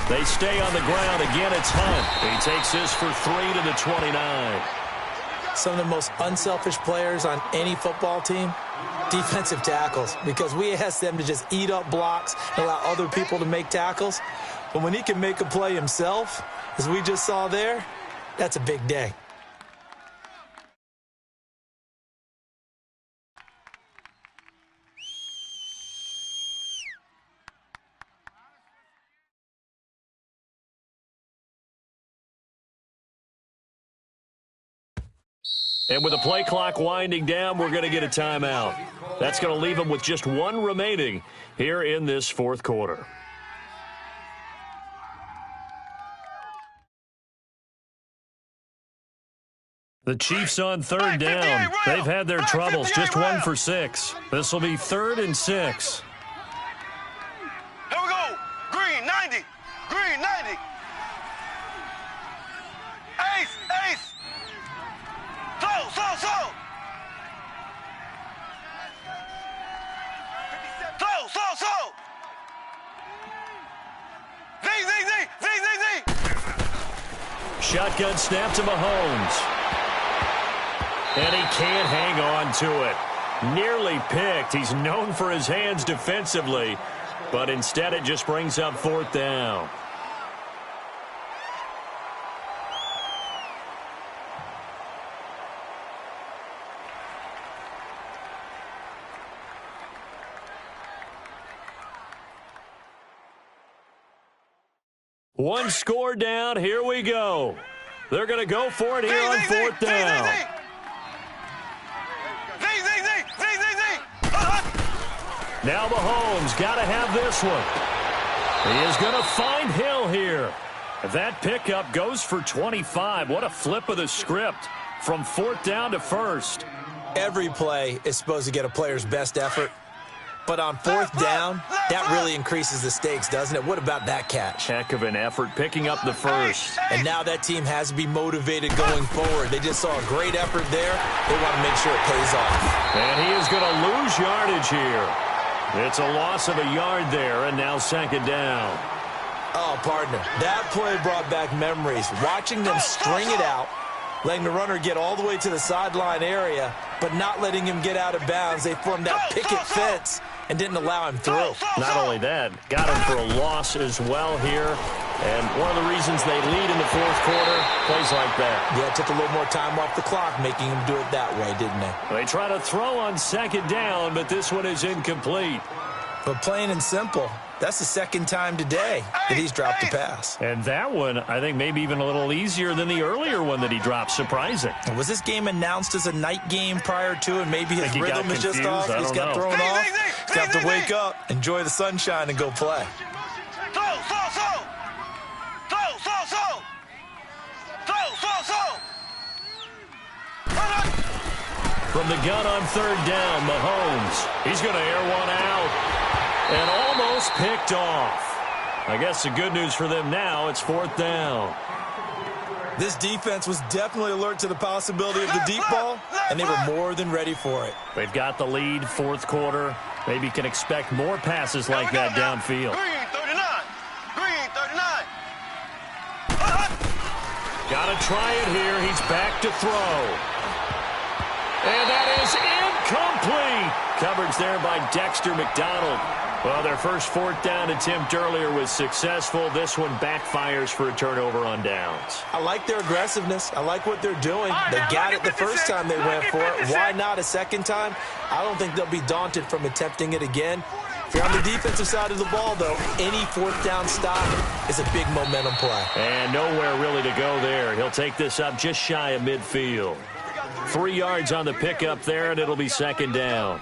They stay on the ground. Again, it's Hunt. He takes this for 3 to the 29. Some of the most unselfish players on any football team, defensive tackles, because we ask them to just eat up blocks and allow other people to make tackles. But when he can make a play himself, as we just saw there, that's a big day. And with the play clock winding down, we're going to get a timeout. That's going to leave them with just 1 remaining here in this 4th quarter. The Chiefs on 3rd down. They've had their troubles, just 1 for 6. This will be 3rd and 6. Here we go. Green 90. shotgun snap to Mahomes. And he can't hang on to it. Nearly picked. He's known for his hands defensively, but instead it just brings up 4th down. One score down. Here we go. They're going to go for it here on 4th down. Now Mahomes got to have this one. He is going to find Hill here. That pickup goes for 25. What a flip of the script from 4th down to 1st. Every play is supposed to get a player's best effort. But on 4th down, that really increases the stakes, doesn't it? What about that catch? Heck of an effort picking up the first. And now that team has to be motivated going forward. They just saw a great effort there. They want to make sure it pays off. And he is going to lose yardage here. It's a loss of a yard there, and now 2nd down. Oh, partner, that play brought back memories. Watching them string it out, letting the runner get all the way to the sideline area, but not letting him get out of bounds. They formed that picket fence and didn't allow him through. Not only that, got him for a loss as well here. And one of the reasons they lead in the 4th quarter, plays like that. Yeah, it took a little more time off the clock, making him do it that way, didn't they? They try to throw on 2nd down, but this one is incomplete. But plain and simple, that's the 2nd time today that he's dropped a pass. And that one, I think, maybe even a little easier than the earlier one that he dropped. Surprising. Was this game announced as a night game prior to, and maybe his rhythm is just off? He's got know. thrown off. He's got to wake up, enjoy the sunshine, and go play. From the gun on 3rd down, Mahomes. He's going to air one out. And almost picked off. I guess the good news for them now, it's 4th down. This defense was definitely alert to the possibility of the deep ball, and they were more than ready for it. They've got the lead, 4th quarter. Maybe can expect more passes like that downfield. Green 39. Green 39. Got to try it here. He's back to throw. And that is incomplete. Coverage there by Dexter McDonald. Well, their first 4th down attempt earlier was successful. This one backfires for a turnover on downs. I like their aggressiveness. I like what they're doing. They got it the first time they went for it. Why not a 2nd time? I don't think they'll be daunted from attempting it again. If you're on the defensive side of the ball, though, any 4th down stop is a big momentum play. And nowhere really to go there. He'll take this up just shy of midfield. 3 yards on the pickup there, and it'll be 2nd down.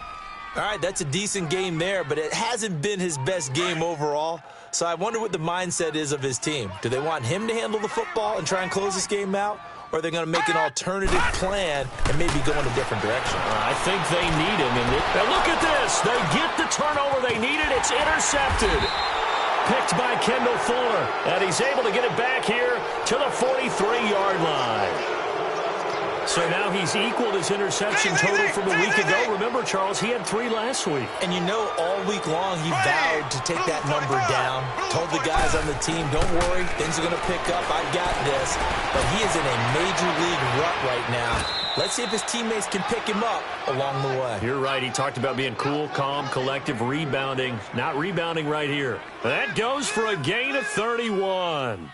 All right, that's a decent game there, but it hasn't been his best game overall. So I wonder what the mindset is of his team. Do they want him to handle the football and try and close this game out? Or are they going to make an alternative plan and maybe go in a different direction? I think they need him. And look at this. They get the turnover they needed. It's intercepted. Picked by Kendall Fuller. And he's able to get it back here to the 43-yard line. So now he's equaled his interception total from a week ago. Remember, Charles, he had 3 last week. And you know, all week long he vowed to take that number down. Told the guys on the team, don't worry, things are going to pick up. I got this. But he is in a major league rut right now. Let's see if his teammates can pick him up along the way. You're right. He talked about being cool, calm, collective, rebounding. Not rebounding right here. That goes for a gain of 31.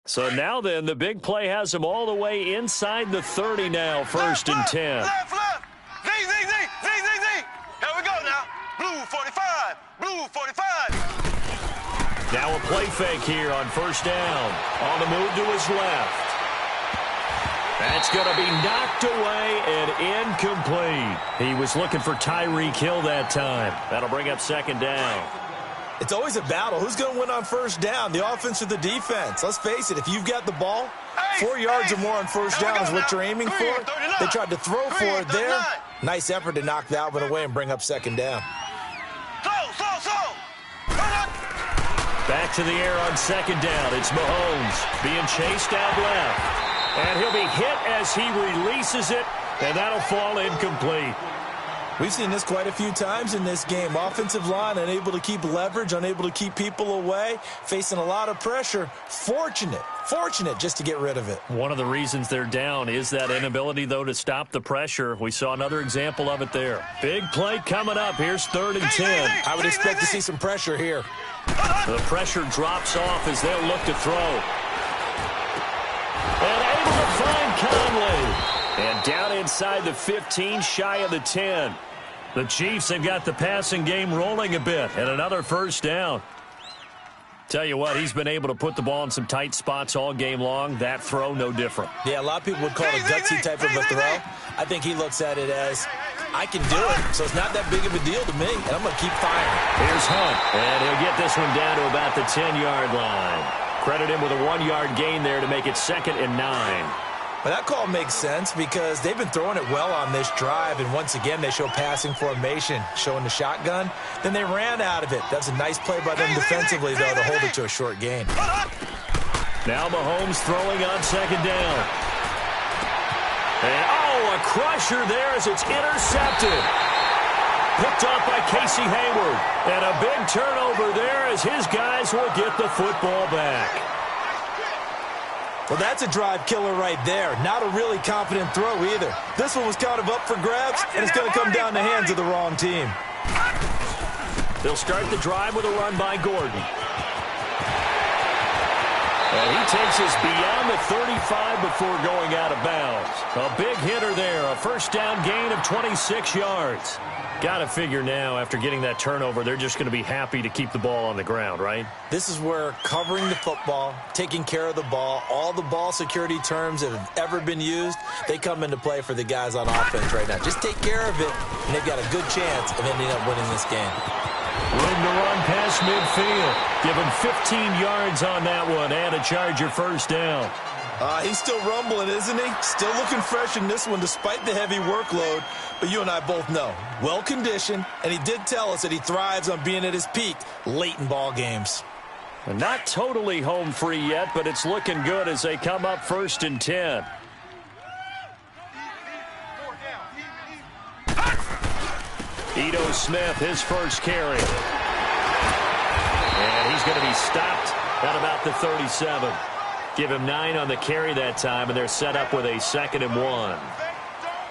So now then, the big play has him all the way inside the 30 now, 1st and 10. Left. Z. Here we go now. Blue 45. Blue 45. Now a play fake here on 1st down. On the move to his left. That's going to be knocked away and incomplete. He was looking for Tyreek Hill that time. That'll bring up 2nd down. It's always a battle. Who's going to win on 1st down, the offense or the defense? Let's face it, if you've got the ball, 4 yards or more on 1st down is what you're aiming for. They tried to throw for it there. Nice effort to knock that one away and bring up 2nd down. Back to the air on second down. It's Mahomes being chased out left. And he'll be hit as he releases it, and that'll fall incomplete. We've seen this quite a few times in this game. Offensive line unable to keep leverage, unable to keep people away, facing a lot of pressure. Fortunate just to get rid of it. One of the reasons they're down is that inability, though, to stop the pressure. We saw another example of it there. Big play coming up. Here's 3rd and 10. I would expect to see some pressure here. The pressure drops off as they'll look to throw. And able to find Conley. And down inside the 15, shy of the 10. The Chiefs have got the passing game rolling a bit, and another first down. Tell you what, he's been able to put the ball in some tight spots all game long. That throw, no different. Yeah, a lot of people would call it a gutsy type of a throw. I think he looks at it as, I can do it, so it's not that big of a deal to me, and I'm going to keep firing. Here's Hunt, and he'll get this one down to about the 10-yard line. Credit him with a 1-yard gain there to make it 2nd and 9. But that call makes sense because they've been throwing it well on this drive, and once again they show passing formation, showing the shotgun. Then they ran out of it. That was a nice play by them defensively, though, to hold it to a short gain. Now Mahomes throwing on 2nd down. And, a crusher there as it's intercepted. Picked off by Casey Hayward. And a big turnover there as his guys will get the football back. Well, that's a drive killer right there. Not a really confident throw either. This one was kind of up for grabs, and it's going to come down the hands of the wrong team. They'll start the drive with a run by Gordon. And he takes us beyond the 35 before going out of bounds. A big hitter there, a first down gain of 26 yards. Got to figure now, after getting that turnover, they're just going to be happy to keep the ball on the ground, right? This is where covering the football, taking care of the ball, all the ball security terms that have ever been used, they come into play for the guys on offense right now. Just take care of it, and they've got a good chance of ending up winning this game. Room to run past midfield. Give him 15 yards on that one and a Charger first down. He's still rumbling, isn't he? Still looking fresh in this one despite the heavy workload. But you and I both know, well-conditioned, and he did tell us that he thrives on being at his peak late in ball games. And not totally home free yet, but it's looking good as they come up 1st and 10. Ito Smith, his first carry. And he's going to be stopped at about the 37. Give him 9 on the carry that time, and they're set up with a 2nd and 1.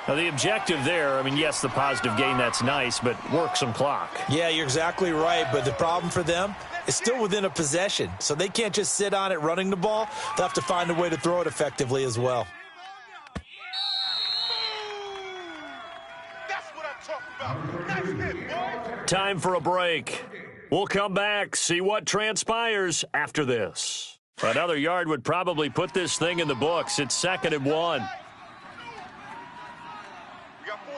Now, the objective there, I mean, yes, the positive gain, that's nice, but work some clock. Yeah, you're exactly right, but the problem for them is still within a possession, so they can't just sit on it running the ball. They'll have to find a way to throw it effectively as well. That's what I'm talking about. Nice hit, boy. Time for a break. We'll come back, see what transpires after this. Another yard would probably put this thing in the books. It's 2nd and 1. We got 4.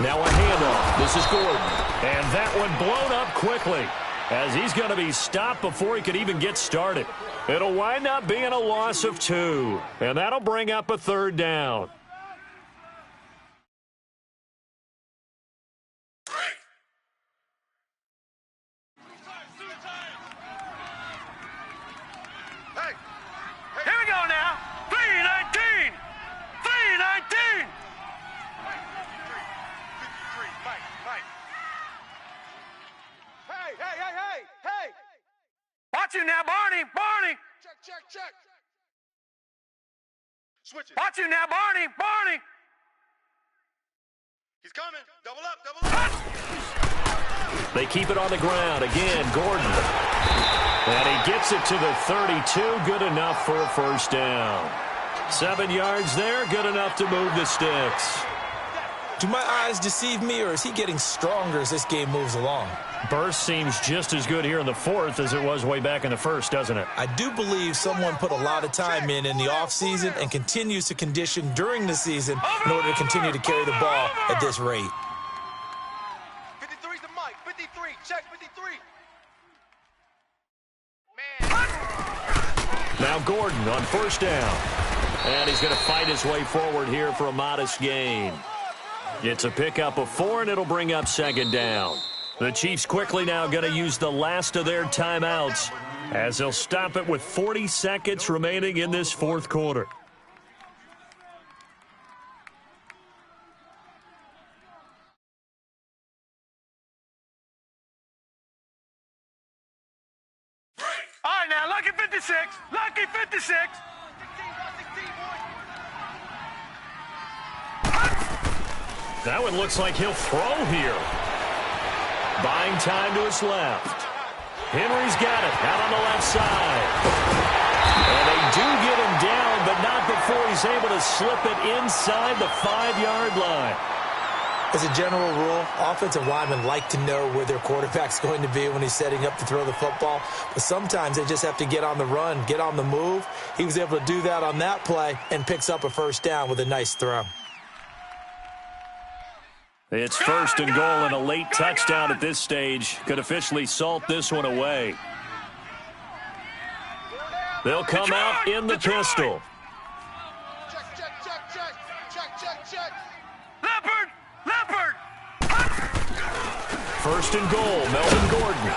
Now a handoff. This is Gordon. And that one blown up quickly as he's going to be stopped before he could even get started. It'll wind up being a loss of 2. And that'll bring up a 3rd down. Here we go now. 319. 319. 53. Mike. Hey. Watch him now, Barney. Check. Switch it. Watch him now, Barney. He's coming. Double up. They keep it on the ground. Again, Gordon. And he gets it to the 32. Good enough for a first down. 7 yards there. Good enough to move the sticks. Do my eyes deceive me, or is he getting stronger as this game moves along? Burst seems just as good here in the 4th as it was way back in the 1st, doesn't it? I do believe someone put a lot of time in the offseason and continues to condition during the season in order to continue to carry the ball at this rate. 53's the Mike. 53. Check 53. Now Gordon on first down. And he's going to fight his way forward here for a modest gain. It's a pickup of 4, and it'll bring up 2nd down. The Chiefs quickly now going to use the last of their timeouts as they'll stop it with 40 seconds remaining in this fourth quarter. All right, now, lucky 56. Lucky 56. That one looks like he'll throw here. Buying time to his left. Henry's got it out on the left side. And they do get him down, but not before he's able to slip it inside the 5-yard line. As a general rule, offensive linemen like to know where their quarterback's going to be when he's setting up to throw the football. But sometimes they just have to get on the run, get on the move. He was able to do that on that play and picks up a first down with a nice throw. It's first and goal and a late touchdown at this stage. Could officially salt this one away. They'll come out in the pistol. Check. Leopard. First and goal, Melvin Gordon.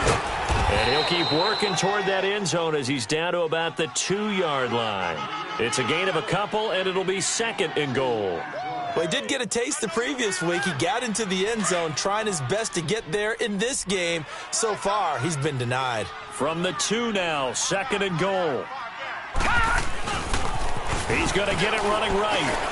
And he'll keep working toward that end zone as he's down to about the 2-yard line. It's a gain of a couple, and it'll be second and goal. Well, he did get a taste the previous week. He got into the end zone, trying his best to get there in this game. So far, he's been denied. From the 2 now, second and goal. He's going to get it running right.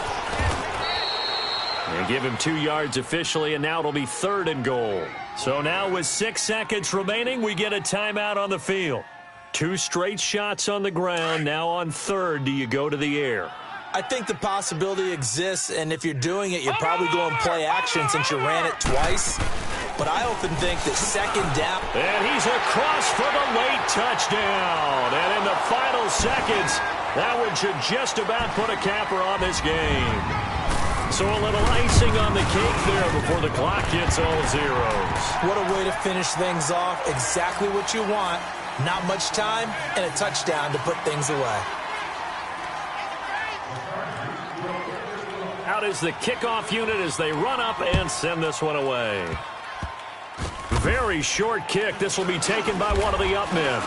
They give him 2 yards officially, and now it'll be third and goal. So now with 6 seconds remaining, we get a timeout on the field. 2 straight shots on the ground. Now on third, do you go to the air? I think the possibility exists, and if you're doing it, you're probably going play action since you ran it twice. But I often think that second down. And he's across for the late touchdown. And in the final seconds, that one should just about put a capper on this game. So a little icing on the cake there before the clock hits all zeros. What a way to finish things off. Exactly what you want. Not much time and a touchdown to put things away. Out is the kickoff unit as they run up and send this one away. Very short kick. This will be taken by one of the up men.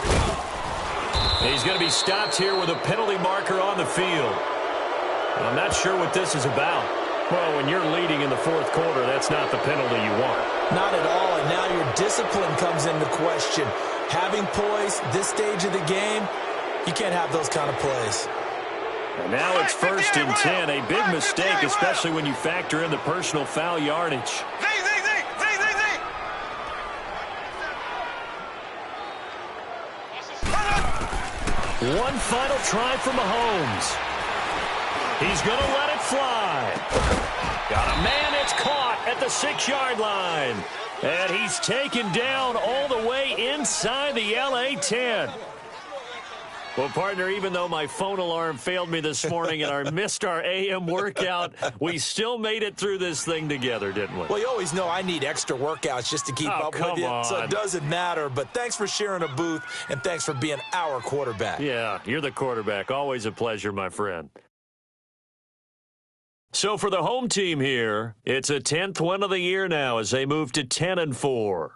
He's going to be stopped here with a penalty marker on the field. I'm not sure what this is about. Well, when you're leading in the fourth quarter, that's not the penalty you want. Not at all, and now your discipline comes into question. Having poise this stage of the game, you can't have those kind of plays. And now it's first and 10. A big mistake, especially when you factor in the personal foul yardage. One final try for Mahomes. He's going to let it fly. Got a man, it's caught at the 6-yard line. And he's taken down all the way inside the LA 10. Well, partner, even though my phone alarm failed me this morning and I missed our AM workout, we still made it through this thing together, didn't we? Well, you always know I need extra workouts just to keep up with you, so it doesn't matter. But thanks for sharing a booth, and thanks for being our quarterback. Yeah, you're the quarterback. Always a pleasure, my friend. So for the home team here, it's a 10th win of the year now as they move to 10-4.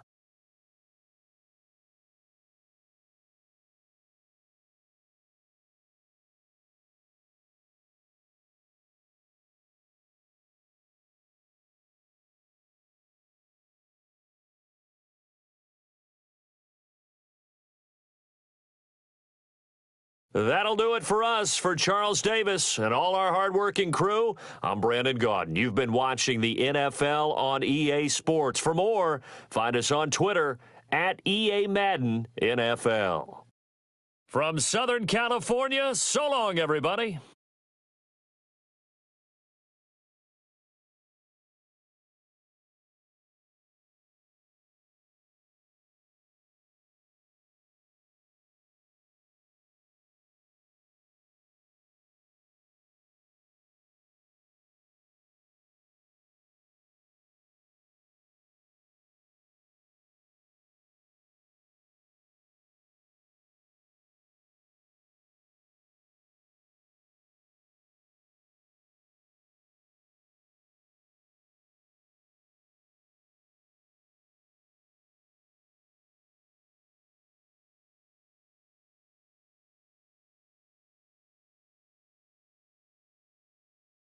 That'll do it for us. For Charles Davis and all our hardworking crew, I'm Brandon Gaudin. You've been watching the NFL on EA Sports. For more, find us on Twitter at EA Madden NFL. From Southern California, so long, everybody.